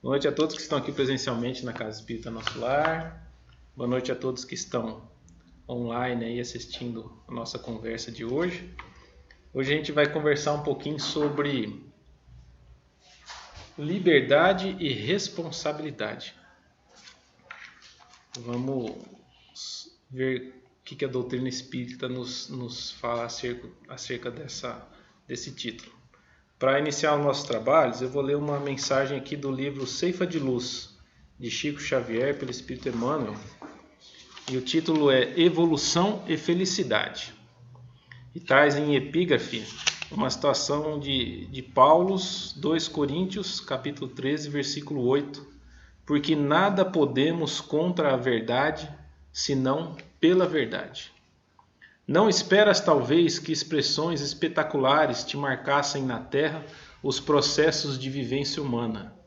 Boa noite a todos que estão aqui presencialmente na Casa Espírita Nosso Lar. Boa noite a todos que estão online aí assistindo a nossa conversa de hoje. Hoje a gente vai conversar um pouquinho sobre liberdade e responsabilidade. Vamos ver o que a doutrina espírita nos fala acerca desse título. Para iniciar os nossos trabalhos, eu vou ler uma mensagem aqui do livro Ceifa de Luz, de Chico Xavier, pelo Espírito Emmanuel. E o título é Evolução e Felicidade. E traz em epígrafe uma citação de Paulo, 2 Coríntios, capítulo 13, versículo 8. Porque nada podemos contra a verdade, senão pela verdade. Não esperas, talvez, que expressões espetaculares te marcassem na terra os processos de vivência humana.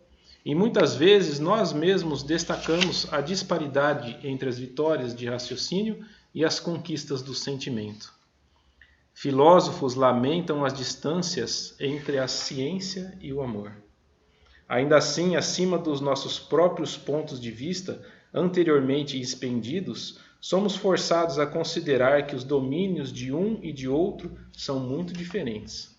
E muitas vezes nós mesmos destacamos a disparidade entre as vitórias de raciocínio e as conquistas do sentimento. Filósofos lamentam as distâncias entre a ciência e o amor. Ainda assim, acima dos nossos próprios pontos de vista anteriormente expendidos, somos forçados a considerar que os domínios de um e de outro são muito diferentes.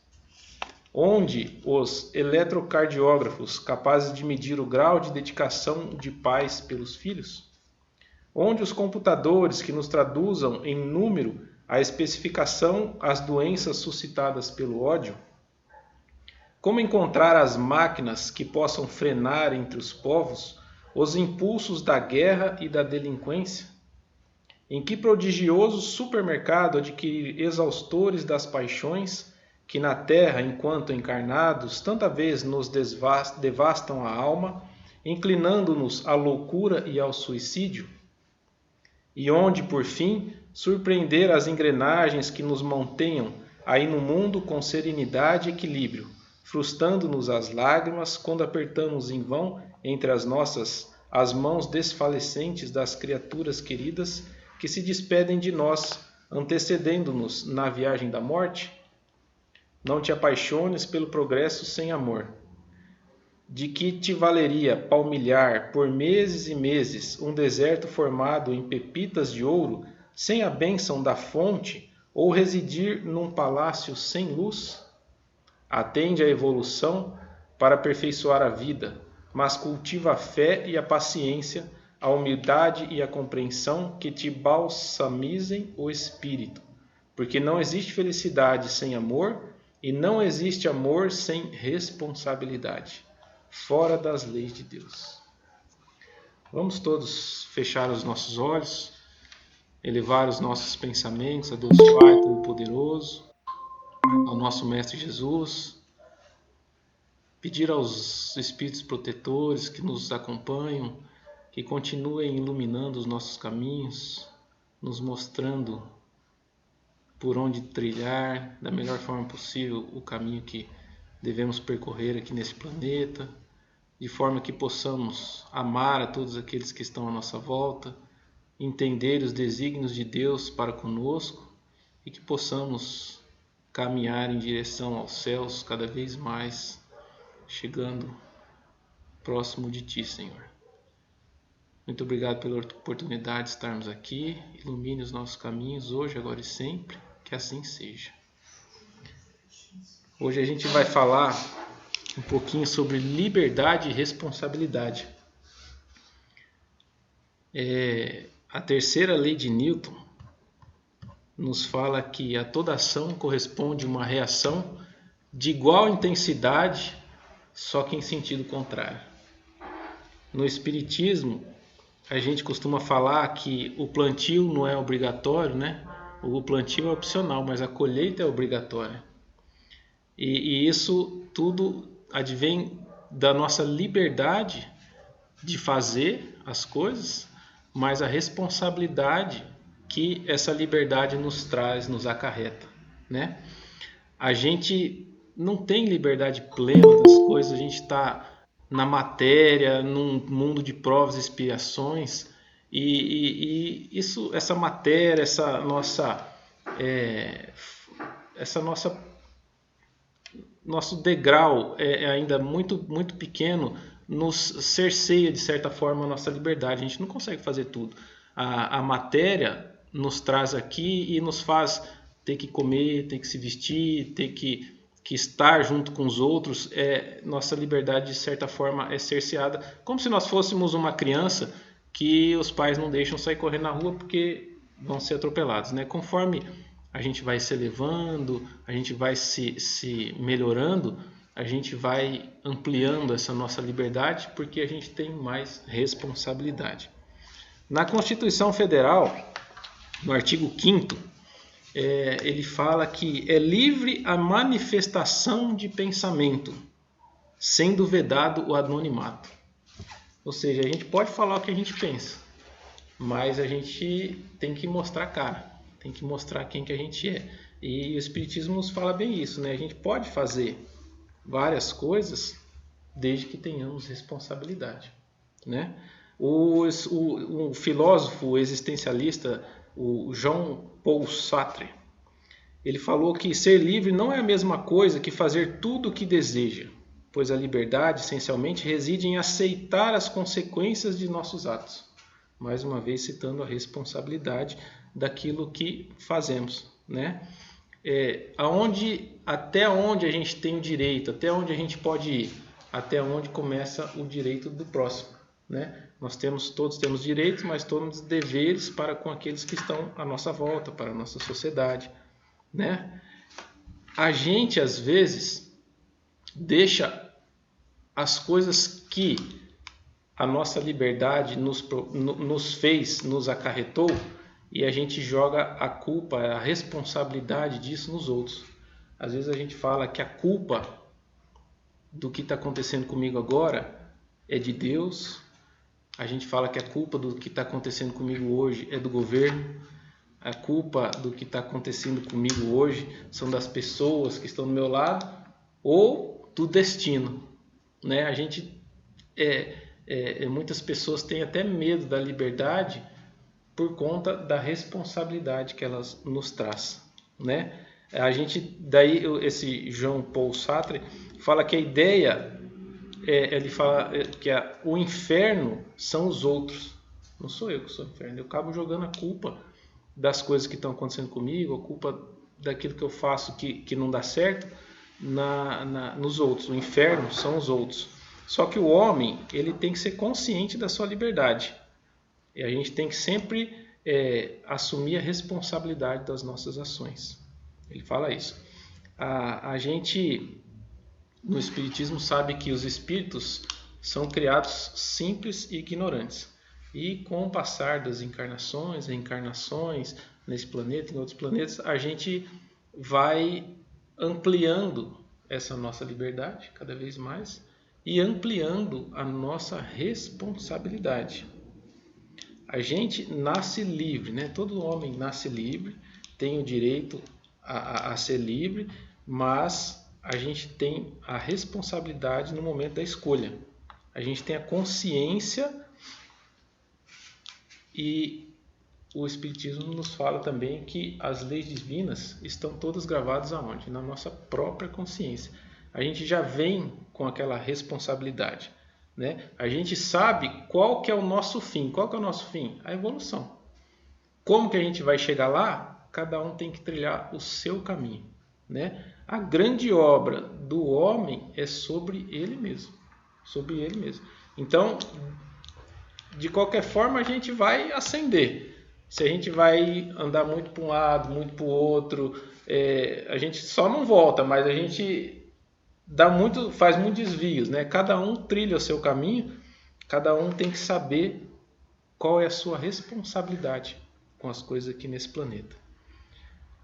Onde os eletrocardiógrafos capazes de medir o grau de dedicação de pais pelos filhos? Onde os computadores que nos traduzam em número a especificação as doenças suscitadas pelo ódio? Como encontrar as máquinas que possam frenar entre os povos os impulsos da guerra e da delinquência? Em que prodigioso supermercado adquirir exaustores das paixões que na terra, enquanto encarnados, tanta vez nos devastam a alma, inclinando-nos à loucura e ao suicídio? E onde, por fim, surpreender as engrenagens que nos mantenham aí no mundo com serenidade e equilíbrio, frustrando-nos as lágrimas quando apertamos em vão entre as mãos desfalecentes das criaturas queridas que se despedem de nós, antecedendo-nos na viagem da morte? Não te apaixones pelo progresso sem amor. De que te valeria palmilhar por meses e meses um deserto formado em pepitas de ouro, sem a bênção da fonte, ou residir num palácio sem luz? Atende à evolução para aperfeiçoar a vida, mas cultiva a fé e a paciência, a humildade e a compreensão que te balsamizem o espírito, porque não existe felicidade sem amor e não existe amor sem responsabilidade, fora das leis de Deus. Vamos todos fechar os nossos olhos, elevar os nossos pensamentos a Deus Pai Todo-Poderoso, ao nosso Mestre Jesus, pedir aos Espíritos protetores que nos acompanham, que continuem iluminando os nossos caminhos, nos mostrando por onde trilhar da melhor forma possível o caminho que devemos percorrer aqui nesse planeta, de forma que possamos amar a todos aqueles que estão à nossa volta, entender os desígnios de Deus para conosco e que possamos caminhar em direção aos céus cada vez mais, chegando próximo de Ti, Senhor. Muito obrigado pela oportunidade de estarmos aqui. Ilumine os nossos caminhos hoje, agora e sempre. Que assim seja. Hoje a gente vai falar um pouquinho sobre liberdade e responsabilidade. A terceira lei de Newton nos fala que a toda ação corresponde uma reação de igual intensidade, só que em sentido contrário. No Espiritismo, a gente costuma falar que o plantio não é obrigatório, né? O plantio é opcional, mas a colheita é obrigatória. E isso tudo advém da nossa liberdade de fazer as coisas, mas a responsabilidade que essa liberdade nos traz, nos acarreta, né? A gente não tem liberdade plena das coisas, a gente está na matéria, num mundo de provas e expiações, e isso, essa matéria, nosso degrau é ainda muito, muito pequeno nos cerceia de certa forma a nossa liberdade. A gente não consegue fazer tudo. A matéria nos traz aqui e nos faz ter que comer, ter que se vestir, ter que estar junto com os outros. Nossa liberdade de certa forma é cerceada, como se nós fôssemos uma criança que os pais não deixam sair correndo na rua porque vão ser atropelados, né? Conforme a gente vai se elevando, a gente vai se melhorando, a gente vai ampliando essa nossa liberdade porque a gente tem mais responsabilidade. Na Constituição Federal, no artigo 5º, ele fala que é livre a manifestação de pensamento, sendo vedado o anonimato. Ou seja, a gente pode falar o que a gente pensa, mas a gente tem que mostrar a cara, tem que mostrar quem que a gente é. E o Espiritismo nos fala bem isso, né? A gente pode fazer várias coisas desde que tenhamos responsabilidade, né? O filósofo existencialista, o Jean Paul Sartre, ele falou que ser livre não é a mesma coisa que fazer tudo o que deseja, pois a liberdade essencialmente reside em aceitar as consequências de nossos atos. Mais uma vez citando a responsabilidade daquilo que fazemos, né? Até onde a gente tem o direito, até onde a gente pode ir, até onde começa o direito do próximo, né? Todos temos direitos, mas todos deveres para com aqueles que estão à nossa volta, para a nossa sociedade, né? A gente às vezes deixa as coisas que a nossa liberdade nos fez, nos acarretou, e a gente joga a culpa, a responsabilidade disso nos outros. Às vezes a gente fala que a culpa do que está acontecendo comigo agora é de Deus. A gente fala que a culpa do que está acontecendo comigo hoje é do governo. A culpa do que está acontecendo comigo hoje são das pessoas que estão do meu lado ou do destino, né? A gente muitas pessoas têm até medo da liberdade por conta da responsabilidade que elas nos traz, né? Daí esse Jean Paul Sartre fala que a ideia ele fala que o inferno são os outros, não sou eu que sou o inferno. Eu acabo jogando a culpa das coisas que estão acontecendo comigo, a culpa daquilo que eu faço que não dá certo nos outros. O inferno são os outros. Só que o homem, ele tem que ser consciente da sua liberdade. E a gente tem que sempre assumir a responsabilidade das nossas ações. Ele fala isso. A gente, no Espiritismo, sabe que os espíritos são criados simples e ignorantes. E com o passar das encarnações, reencarnações, nesse planeta e em outros planetas, a gente vai ampliando essa nossa liberdade cada vez mais e ampliando a nossa responsabilidade. A gente nasce livre, né? Todo homem nasce livre, tem o direito a ser livre, mas a gente tem a responsabilidade no momento da escolha. A gente tem a consciência, e o Espiritismo nos fala também que as leis divinas estão todas gravadas aonde? Na nossa própria consciência. A gente já vem com aquela responsabilidade, né? A gente sabe qual que é o nosso fim. Qual que é o nosso fim? A evolução. Como que a gente vai chegar lá? Cada um tem que trilhar o seu caminho, né? A grande obra do homem é sobre ele mesmo. Sobre ele mesmo. Então, de qualquer forma, a gente vai ascender. Se a gente vai andar muito para um lado, muito para o outro, a gente só não volta, mas a gente faz muitos desvios, né? Cada um trilha o seu caminho, cada um tem que saber qual é a sua responsabilidade com as coisas aqui nesse planeta.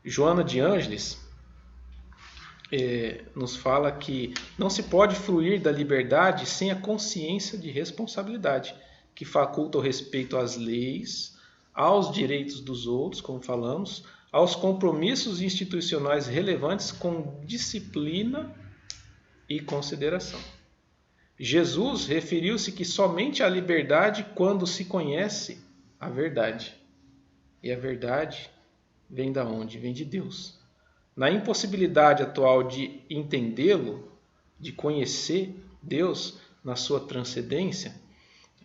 Joana de Ângeles nos fala que não se pode fruir da liberdade sem a consciência de responsabilidade, que faculta o respeito às leis, aos direitos dos outros, como falamos, aos compromissos institucionais relevantes com disciplina e consideração. Jesus referiu-se que somente há liberdade quando se conhece a verdade. E a verdade vem da onde? Vem de Deus. Na impossibilidade atual de entendê-lo, de conhecer Deus, na sua transcendência,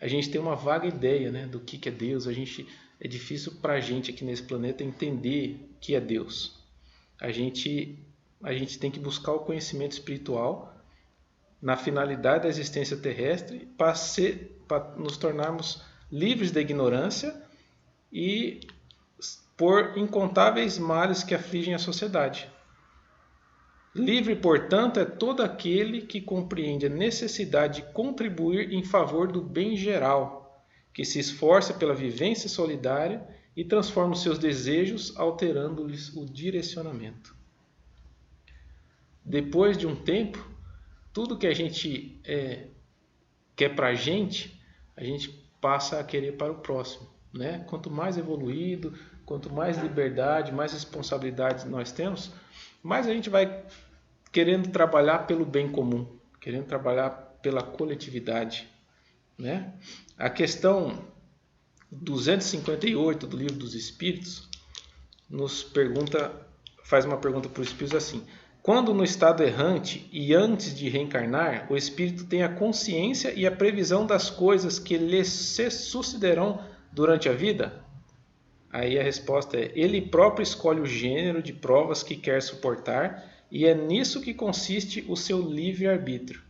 a gente tem uma vaga ideia, né, do que é Deus. É difícil para a gente aqui nesse planeta entender o que é Deus. A gente tem que buscar o conhecimento espiritual na finalidade da existência terrestre para nos tornarmos livres da ignorância e por incontáveis males que afligem a sociedade. Livre, portanto, é todo aquele que compreende a necessidade de contribuir em favor do bem geral, que se esforça pela vivência solidária e transforma os seus desejos, alterando-lhes o direcionamento. Depois de um tempo, tudo que a gente quer para a gente passa a querer para o próximo, né? Quanto mais evoluído, quanto mais liberdade, mais responsabilidades nós temos, mais a gente vai querendo trabalhar pelo bem comum, querendo trabalhar pela coletividade, né? A questão 258 do Livro dos Espíritos faz uma pergunta para os espíritos assim: quando no estado errante e antes de reencarnar, o espírito tem a consciência e a previsão das coisas que lhe se sucederão durante a vida? Aí a resposta é: ele próprio escolhe o gênero de provas que quer suportar, e é nisso que consiste o seu livre-arbítrio,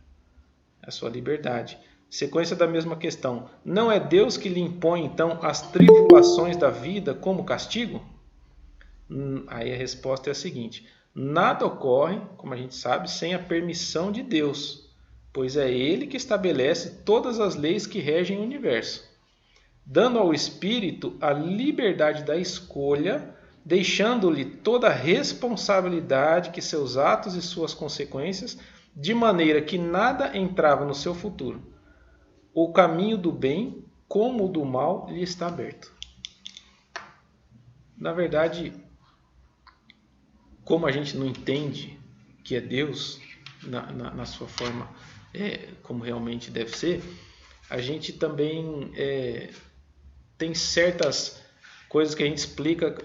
a sua liberdade. Sequência da mesma questão: não é Deus que lhe impõe então as tribulações da vida como castigo? Aí a resposta é a seguinte: nada ocorre, como a gente sabe, sem a permissão de Deus, pois é Ele que estabelece todas as leis que regem o universo, dando ao espírito a liberdade da escolha, deixando-lhe toda a responsabilidade que seus atos e suas consequências, de maneira que nada entrava no seu futuro. O caminho do bem, como o do mal, lhe está aberto. Na verdade, como a gente não entende que é Deus na sua forma como realmente deve ser, a gente também tem certas coisas que a gente explica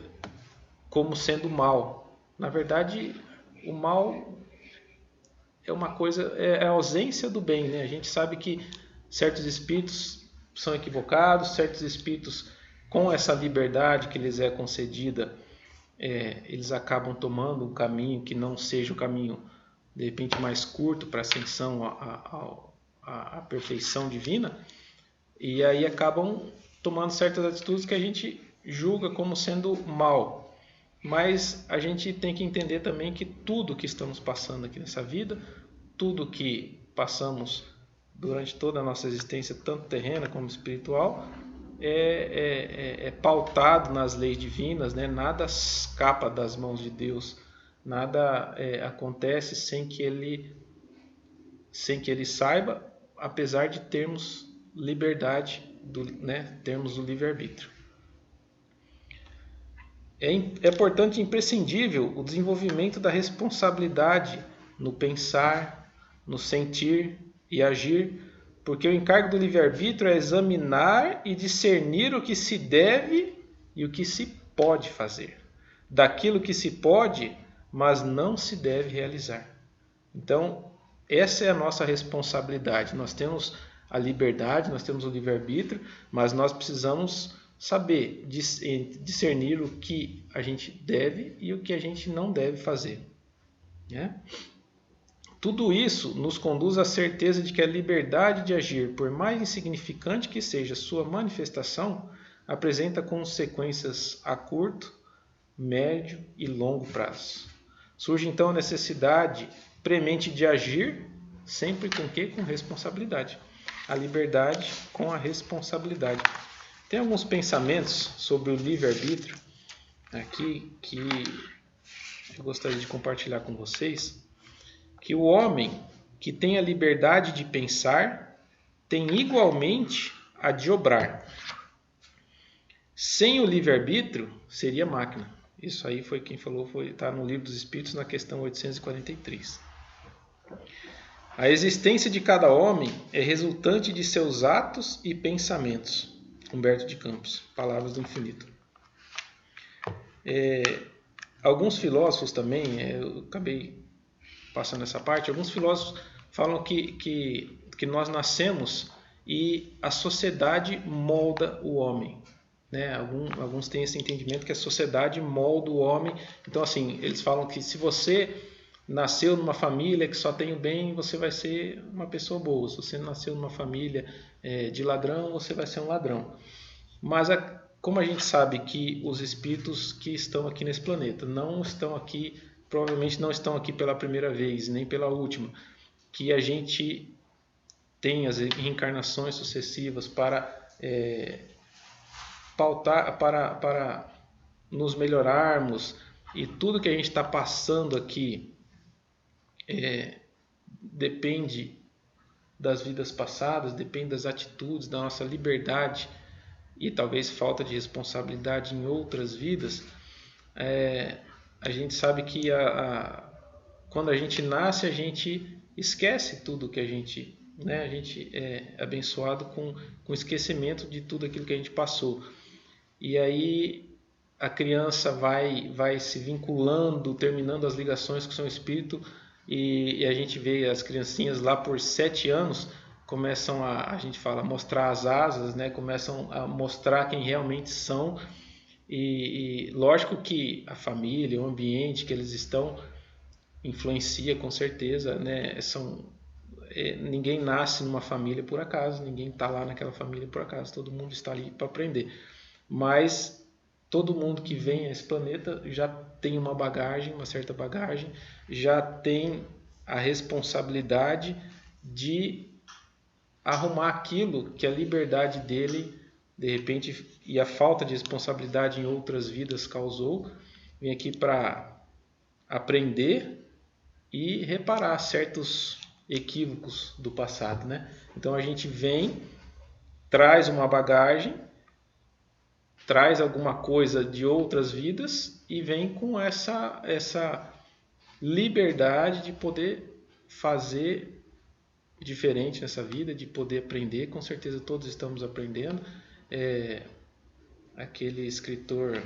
como sendo mal. Na verdade, o mal é uma coisa, é a ausência do bem, né? A gente sabe que certos espíritos são equivocados, certos espíritos, com essa liberdade que lhes é concedida, eles acabam tomando um caminho que não seja o caminho, de repente, mais curto para a ascensão à perfeição divina, e aí acabam tomando certas atitudes que a gente julga como sendo mal. Mas a gente tem que entender também que tudo que estamos passando aqui nessa vida, tudo que passamos durante toda a nossa existência, tanto terrena como espiritual, é pautado nas leis divinas, né? Nada escapa das mãos de Deus, nada acontece sem que ele saiba, apesar de termos liberdade, termos o livre-arbítrio. Portanto, imprescindível o desenvolvimento da responsabilidade no pensar, no sentir e agir, porque o encargo do livre-arbítrio é examinar e discernir o que se deve e o que se pode fazer, daquilo que se pode, mas não se deve realizar. Então, essa é a nossa responsabilidade. Nós temos a liberdade, nós temos o livre-arbítrio, mas nós precisamos saber discernir o que a gente deve e o que a gente não deve fazer, né? Tudo isso nos conduz à certeza de que a liberdade de agir, por mais insignificante que seja sua manifestação, apresenta consequências a curto, médio e longo prazo. Surge então a necessidade premente de agir, sempre com quê? Com responsabilidade. A liberdade com a responsabilidade. Tem alguns pensamentos sobre o livre-arbítrio aqui que eu gostaria de compartilhar com vocês. Que o homem que tem a liberdade de pensar tem igualmente a de obrar. Sem o livre-arbítrio, seria máquina. Isso aí foi quem falou, está no Livro dos Espíritos, na questão 843. A existência de cada homem é resultante de seus atos e pensamentos. Humberto de Campos, Palavras do Infinito. Alguns filósofos também, eu acabei passando essa parte, alguns filósofos falam que que nós nascemos e a sociedade molda o homem. Né? Alguns têm esse entendimento que a sociedade molda o homem. Então, assim, eles falam que se você nasceu numa família que só tem o bem, você vai ser uma pessoa boa. Se você nasceu numa família de ladrão, você vai ser um ladrão. Mas como a gente sabe que os espíritos que estão aqui nesse planeta não estão aqui, provavelmente não estão aqui pela primeira vez, nem pela última, que a gente tem as reencarnações sucessivas para pautar, para nos melhorarmos, e tudo que a gente está passando aqui depende das vidas passadas, depende das atitudes, da nossa liberdade e talvez falta de responsabilidade em outras vidas. A gente sabe que quando a gente nasce, a gente esquece tudo que a gente é abençoado com esquecimento de tudo aquilo que a gente passou. E aí a criança vai se vinculando, terminando as ligações com o seu espírito, e a gente vê as criancinhas lá por 7 anos começam a gente fala, mostrar as asas, né? Começam a mostrar quem realmente são, e lógico que a família, o ambiente que eles estão influencia com certeza, né? Ninguém nasce numa família por acaso, ninguém está lá naquela família por acaso, todo mundo está ali para aprender. Mas todo mundo que vem a esse planeta já tem uma bagagem, uma certa bagagem, já tem a responsabilidade de arrumar aquilo que a liberdade dele, de repente, e a falta de responsabilidade em outras vidas causou. Vem aqui para aprender e reparar certos equívocos do passado, né? Então a gente vem, traz uma bagagem, traz alguma coisa de outras vidas e vem com essa liberdade de poder fazer diferente nessa vida, de poder aprender. Com certeza todos estamos aprendendo. Aquele escritor,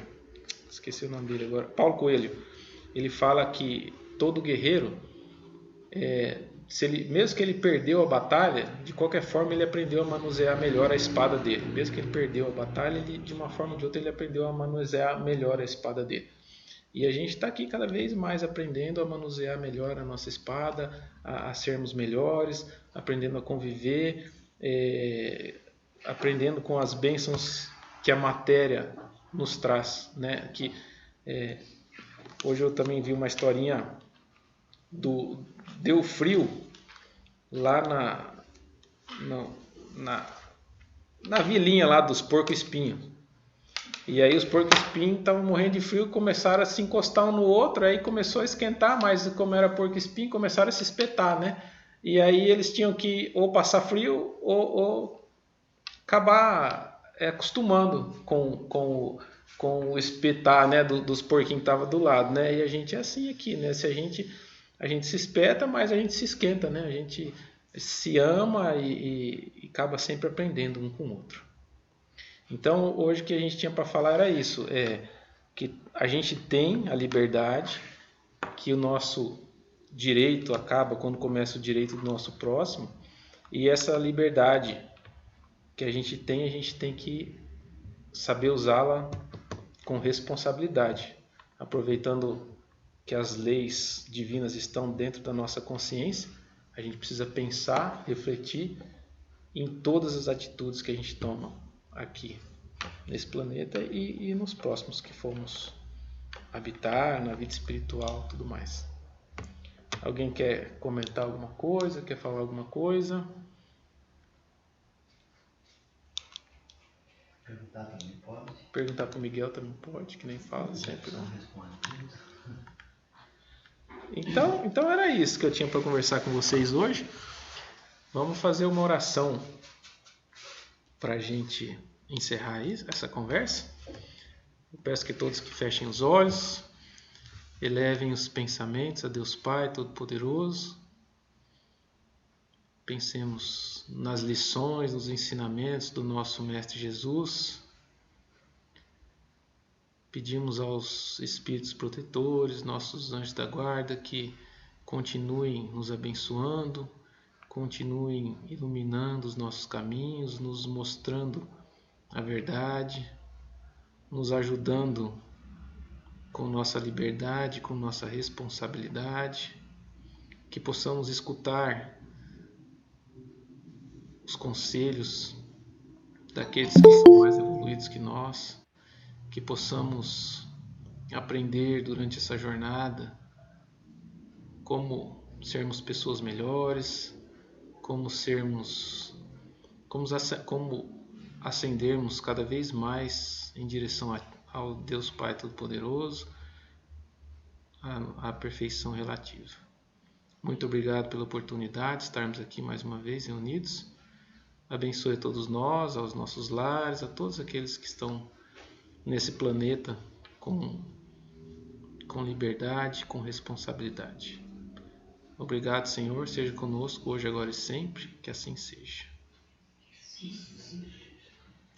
esqueci o nome dele agora, Paulo Coelho, ele fala que todo guerreiro, mesmo que ele perdeu a batalha, de qualquer forma ele aprendeu a manusear melhor a espada dele. Mesmo que ele perdeu a batalha, de uma forma ou de outra ele aprendeu a manusear melhor a espada dele. E a gente está aqui cada vez mais aprendendo a manusear melhor a nossa espada, a sermos melhores, aprendendo a conviver, aprendendo com as bênçãos que a matéria nos traz, né? Hoje eu também vi uma historinha deu frio lá na vilinha lá dos porco-espinhos. E aí os porco-espinhos estavam morrendo de frio, começaram a se encostar um no outro, aí começou a esquentar, mas como era porco-espinho, começaram a se espetar, né? E aí eles tinham que ou passar frio ou acabar acostumando com o espetar, né, dos porquinhos que estavam do lado, né? E a gente é assim aqui, né? Se a gente se espeta, mas a gente se esquenta, né? A gente se ama e acaba sempre aprendendo um com o outro. Então, hoje o que a gente tinha para falar era isso, que a gente tem a liberdade, que o nosso direito acaba quando começa o direito do nosso próximo, e essa liberdade que a gente tem que saber usá-la com responsabilidade, aproveitando que as leis divinas estão dentro da nossa consciência. A gente precisa pensar, refletir em todas as atitudes que a gente toma aqui nesse planeta e nos próximos que formos habitar, na vida espiritual e tudo mais. Alguém quer comentar alguma coisa? Quer falar alguma coisa? Perguntar também pode? Perguntar para o Miguel também pode, que nem fala sempre. Não. Então era isso que eu tinha para conversar com vocês hoje. Vamos fazer uma oração para a gente encerrar essa conversa. Eu peço que todos que fechem os olhos, elevem os pensamentos a Deus Pai Todo-Poderoso. Pensemos nas lições, nos ensinamentos do nosso Mestre Jesus. Pedimos aos Espíritos protetores, nossos anjos da guarda, que continuem nos abençoando continuem iluminando os nossos caminhos, nos mostrando a verdade, nos ajudando com nossa liberdade, com nossa responsabilidade, que possamos escutar os conselhos daqueles que são mais evoluídos que nós, que possamos aprender durante essa jornada como sermos pessoas melhores, como ascendermos cada vez mais em direção ao Deus Pai Todo-Poderoso, à perfeição relativa. Muito obrigado pela oportunidade de estarmos aqui mais uma vez reunidos. Abençoe a todos nós, aos nossos lares, a todos aqueles que estão nesse planeta com liberdade, com responsabilidade. Obrigado, Senhor, seja conosco hoje, agora e sempre, que assim seja.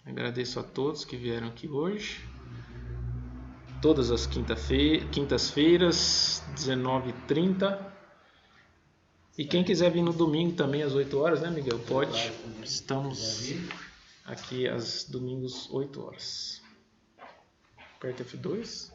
Agradeço a todos que vieram aqui hoje, todas as quintas-feiras, 19h30. E quem quiser vir no domingo também às 8 horas, né, Miguel? Pode. Estamos aqui às domingos 8 horas. Aperta F2.